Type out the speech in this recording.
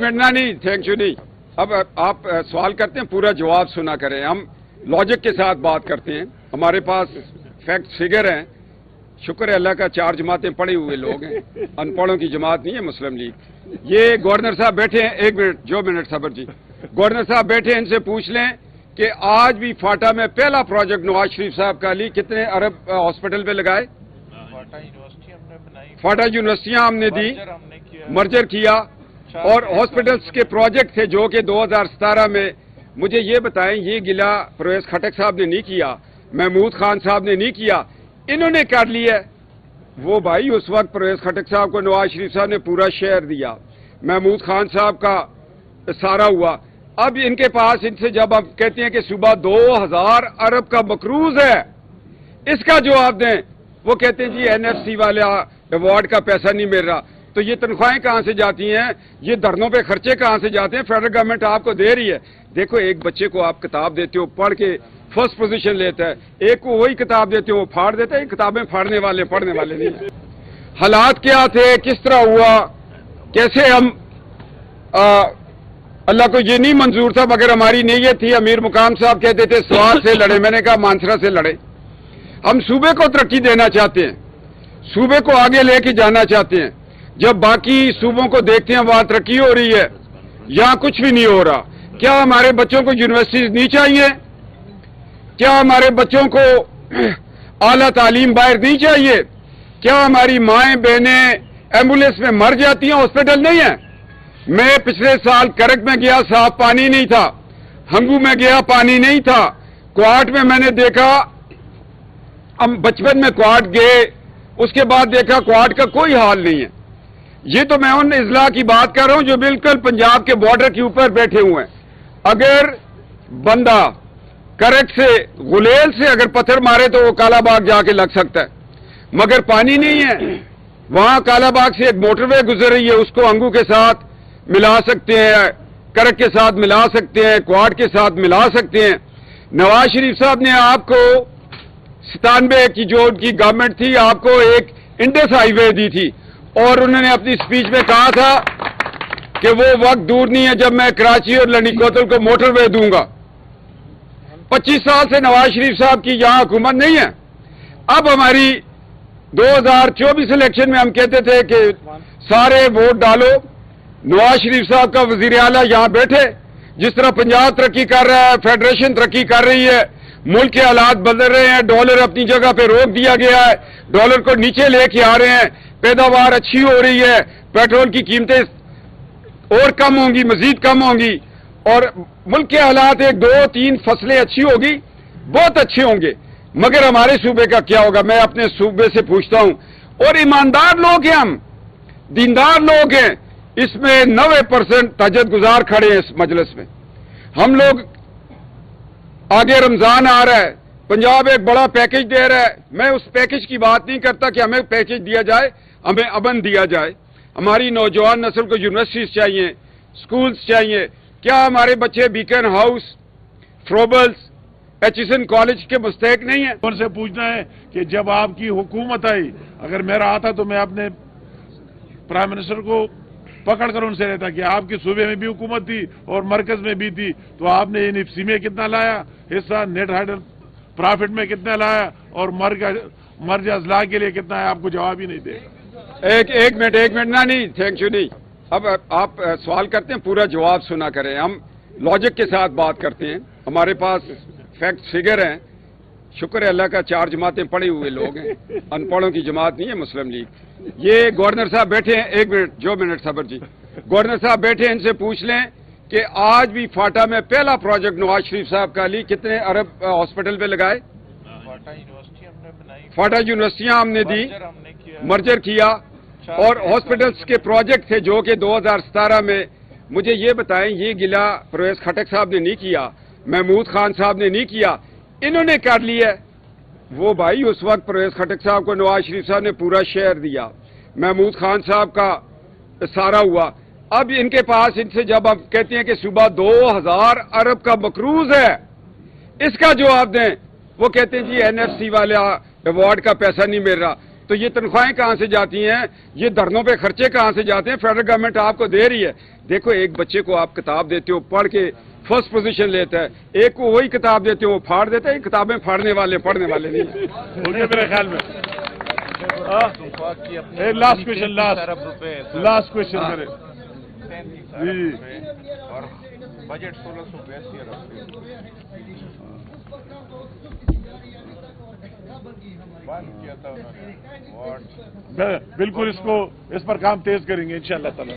नहीं, thank you नहीं। अब आप सवाल करते हैं, पूरा जवाब सुना करें। हम लॉजिक के साथ बात करते हैं, हमारे पास फैक्ट फिगर हैं। शुक्र है अल्लाह का, 4 जमातें पढ़े हुए लोग हैं, अनपढ़ों की जमात नहीं है मुस्लिम लीग। ये गवर्नर साहब बैठे हैं, एक मिनट सबर जी। गवर्नर साहब बैठे हैं, इनसे पूछ लें कि आज भी फाटा में पहला प्रोजेक्ट नवाज शरीफ साहब का ली कितने अरब हॉस्पिटल पे लगाए? फाटा यूनिवर्सिटियां हमने दी, मर्जर किया, और हॉस्पिटल्स के प्रोजेक्ट थे जो कि 2017 में। मुझे ये बताएं, ये गिला परवेज खटक साहब ने नहीं किया, महमूद खान साहब ने नहीं किया, इन्होंने कर लिया। वो भाई उस वक्त परवेज खटक साहब को नवाज शरीफ साहब ने पूरा शेयर दिया, महमूद खान साहब का सारा हुआ। अब इनके पास, इनसे जब हम कहते हैं कि सुबह 2000 अरब का मकरूज है, इसका जवाब दें, वो कहते हैं जी एनएफसी वाले अवार्ड का पैसा नहीं मिल रहा। तो ये तनख्वाहें कहां से जाती हैं, ये धरनों पे खर्चे कहां से जाते हैं? फेडरल गवर्नमेंट आपको दे रही है। देखो, एक बच्चे को आप किताब देते हो, पढ़ के फर्स्ट पोजीशन लेता है, एक को वही किताब देते हो वो फाड़ देता है। किताबें फाड़ने वाले पढ़ने वाले नहीं है। हालात क्या थे, किस तरह हुआ, कैसे हम अल्लाह को ये नहीं मंजूर था, मगर हमारी नीयत थी। अमीर मुकाम साहब कहते थे स्वाद से लड़े, मैंने कहा मानसरा से लड़े। हम सूबे को तरक्की देना चाहते हैं, सूबे को आगे लेके जाना चाहते हैं। जब बाकी सूबों को देखते हैं वहां तरक्की हो रही है, यहां कुछ भी नहीं हो रहा। क्या हमारे बच्चों को यूनिवर्सिटीज नहीं चाहिए? क्या हमारे बच्चों को आला तालीम बाहर नहीं चाहिए? क्या हमारी माएं बहनें एम्बुलेंस में मर जाती हैं, हॉस्पिटल नहीं है? मैं पिछले साल करक में गया, साफ पानी नहीं था। हंगू में गया, पानी नहीं था। क्वाट में मैंने देखा, हम बचपन में क्वाट गए, उसके बाद देखा क्वाट का कोई हाल नहीं है। ये तो मैं उन इजला की बात कर रहा हूं जो बिल्कुल पंजाब के बॉर्डर के ऊपर बैठे हुए हैं। अगर बंदा करक से, गुलेल से अगर पत्थर मारे तो वो कालाबाग जाके लग सकता है, मगर पानी नहीं है। वहां कालाबाग से एक मोटरवे गुजर रही है, उसको अंगू के साथ मिला सकते हैं, करक के साथ मिला सकते हैं, क्वाड के साथ मिला सकते हैं। नवाज शरीफ साहब ने आपको 97 की जो उनकी गवर्नमेंट थी, आपको एक इंडस हाईवे दी थी, और उन्होंने अपनी स्पीच में कहा था कि वो वक्त दूर नहीं है जब मैं कराची और लनी कोतल को मोटरवे दूंगा। 25 साल से नवाज शरीफ साहब की यहां हुकूमत नहीं है। अब हमारी 2024 इलेक्शन में हम कहते थे कि सारे वोट डालो, नवाज शरीफ साहब का वजीर आला यहां बैठे। जिस तरह पंजाब तरक्की कर रहा है, फेडरेशन तरक्की कर रही है, मुल्क के हालात बदल रहे हैं, डॉलर अपनी जगह पे रोक दिया गया है, डॉलर को नीचे लेके आ रहे हैं, पैदावार अच्छी हो रही है, पेट्रोल की कीमतें और कम होंगी, मजीद कम होंगी, और मुल्क के हालात 1-2-3 फसलें अच्छी होगी, बहुत अच्छे होंगे। मगर हमारे सूबे का क्या होगा? मैं अपने सूबे से पूछता हूं, और ईमानदार लोग हैं हम, दीनदार लोग हैं, इसमें 90% तहज्जुद गुजार खड़े हैं इस मजलिस में। हम लोग, आगे रमजान आ रहा है, पंजाब एक बड़ा पैकेज दे रहा है। मैं उस पैकेज की बात नहीं करता कि हमें पैकेज दिया जाए, हमें अमन दिया जाए। हमारी नौजवान नस्ल को यूनिवर्सिटीज चाहिए, स्कूल्स चाहिए। क्या हमारे बच्चे बीकन हाउस, फ्रोबल्स, एचएसएन कॉलेज के मुस्तहिक नहीं है? उनसे पूछना है कि जब आपकी हुकूमत आई, अगर मैं रहा था तो मैं अपने प्राइम मिनिस्टर को पकड़ कर उनसे रहता कि आपके सूबे में भी हुकूमत थी और मरकज में भी थी, तो आपने एनएफसी में कितना लाया हिस्सा, नेट हाइडल प्रॉफिट में कितना लाया, और मर्ज अजला के लिए कितना है? आपको जवाब ही नहीं देगा। एक मिनट ना, नहीं, थैंक यू नहीं। अब आप सवाल करते हैं, पूरा जवाब सुना करें। हम लॉजिक के साथ बात करते हैं, हमारे पास फैक्ट फिगर हैं। शुक्र है अल्लाह का, 4 जमातें पढ़े हुए लोग हैं, अनपढ़ों की जमात नहीं है मुस्लिम लीग। ये गवर्नर साहब बैठे हैं, एक मिनट सबर जी। गवर्नर साहब बैठे हैं, इनसे पूछ लें कि आज भी फाटा में पहला प्रोजेक्ट नवाज शरीफ साहब का ली कितने अरब हॉस्पिटल पे लगाए? फाटा यूनिवर्सिटियां हमने दी, मर्जर किया, और हॉस्पिटल्स के प्रोजेक्ट थे जो कि 2017 में। मुझे ये बताएं, ये गिला परवेज खटक साहब ने नहीं किया, महमूद खान साहब ने नहीं किया, इन्होंने कर लिया। वो भाई उस वक्त परवेज खटक साहब को नवाज शरीफ साहब ने पूरा शेयर दिया, महमूद खान साहब का सारा हुआ। अब इनके पास, इनसे जब हम कहते हैं कि सुबह 2000 अरब का मकरूज है, इसका जवाब दें, वो कहते हैं जी एनएफसी वाले अवार्ड का पैसा नहीं मिल रहा। تو یہ تنخواہیں کہاں سے جاتی ہیں؟ یہ دھرنوں پہ خرچے کہاں سے جاتے ہیں؟ فیڈرل گورنمنٹ آپ کو دے رہی ہے. دیکھو ایک بچے کو آپ کتاب دیتے ہو پڑھ کے فرسٹ پوزیشن لیتا ہے, ایک کو وہی کتاب دیتے ہو وہ پھاڑ دیتا ہے. یہ کتابیں پھاڑنے والے پڑھنے والے نہیں ہیں. ہو گیا میرے خیال میں. لاسٹ کوشچن, لاسٹ کوشچن میرے جی. اور بجٹ 1682 ارب بند کیا تھا انہوں نے. بالکل اس پر کام تیز کریں گے انشاءاللہ تعالی.